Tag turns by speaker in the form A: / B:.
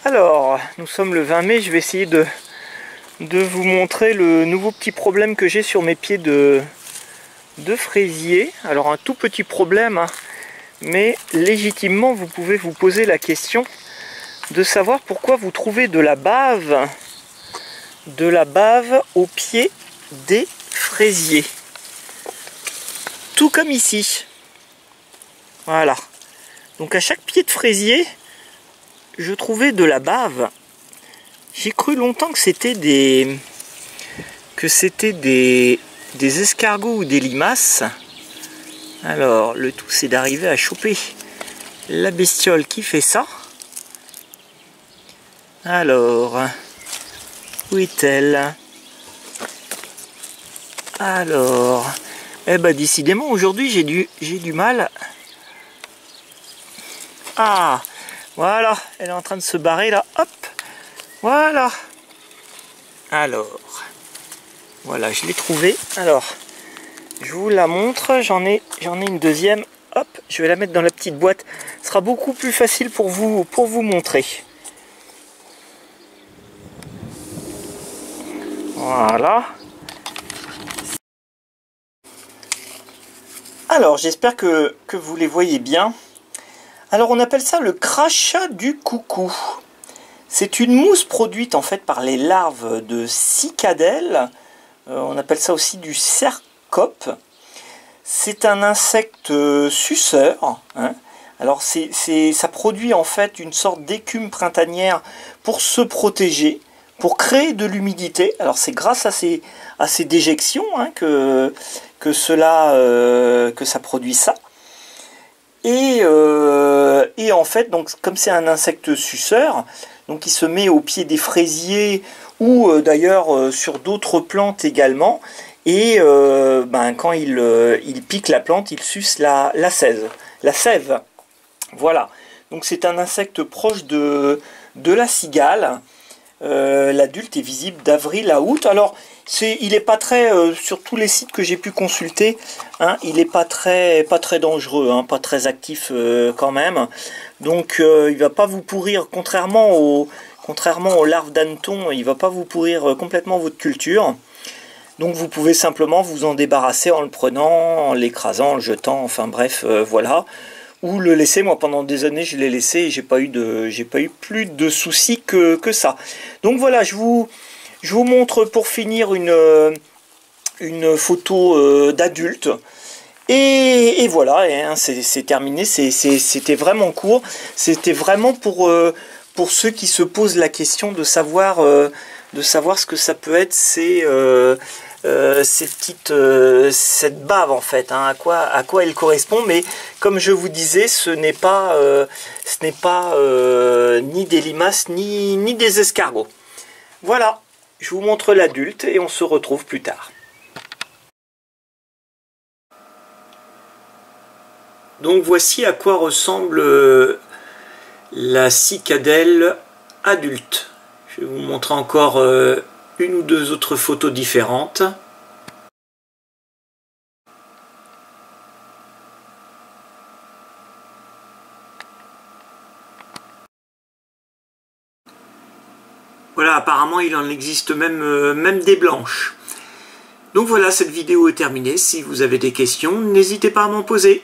A: Alors, nous sommes le 20 mai, je vais essayer de vous montrer le nouveau petit problème que j'ai sur mes pieds de fraisier. Alors un tout petit problème, hein, mais légitimement vous pouvez vous poser la question de savoir pourquoi vous trouvez de la bave au pied des fraisiers. Tout comme ici. Voilà. Donc à chaque pied de fraisier, je trouvais de la bave. J'ai cru longtemps que c'était des escargots ou des limaces. Alors le tout c'est d'arriver à choper la bestiole qui fait ça. Alors, où est-elle? Alors, eh ben décidément aujourd'hui j'ai du mal. Ah, voilà, elle est en train de se barrer là, hop, voilà. Alors, voilà, je l'ai trouvée. Alors, je vous la montre, j'en ai une deuxième, hop, je vais la mettre dans la petite boîte. Ce sera beaucoup plus facile pour vous montrer. Voilà. Alors, j'espère que vous les voyez bien. Alors, on appelle ça le crachat du coucou. C'est une mousse produite en fait par les larves de cicadelle. On appelle ça aussi du cercope. C'est un insecte suceur. Hein. Alors, ça produit en fait une sorte d'écume printanière pour se protéger, pour créer de l'humidité. Alors, c'est grâce à ces déjections hein, que ça produit ça. Et en fait, donc, comme c'est un insecte suceur, donc il se met au pied des fraisiers ou d'ailleurs sur d'autres plantes également. Et quand il pique la plante, il suce la sève. Voilà. Donc c'est un insecte proche de la cigale. L'adulte est visible d'avril à août. Alors, il n'est pas très, sur tous les sites que j'ai pu consulter, hein, il n'est pas très dangereux, hein, pas très actif quand même. Donc, il ne va pas vous pourrir, contrairement aux larves d'hanneton, il ne va pas vous pourrir complètement votre culture. Donc, vous pouvez simplement vous en débarrasser en le prenant, en l'écrasant, en le jetant, enfin bref, voilà. Ou le laisser, moi pendant des années je l'ai laissé et j'ai pas eu plus de soucis que ça. Donc voilà, je vous montre pour finir une photo d'adulte. Et voilà, hein, c'est terminé, c'était vraiment court. C'était vraiment pour ceux qui se posent la question de savoir ce que ça peut être cette bave en fait, hein, à quoi elle correspond. Mais comme je vous disais, ce n'est pas ni des limaces ni des escargots. Voilà, je vous montre l'adulte et on se retrouve plus tard. Donc voici à quoi ressemble la cicadelle adulte. Je vais vous montrer encore une ou deux autres photos différentes. Voilà, apparemment il en existe même des blanches. Donc voilà, cette vidéo est terminée. Si vous avez des questions, n'hésitez pas à m'en poser.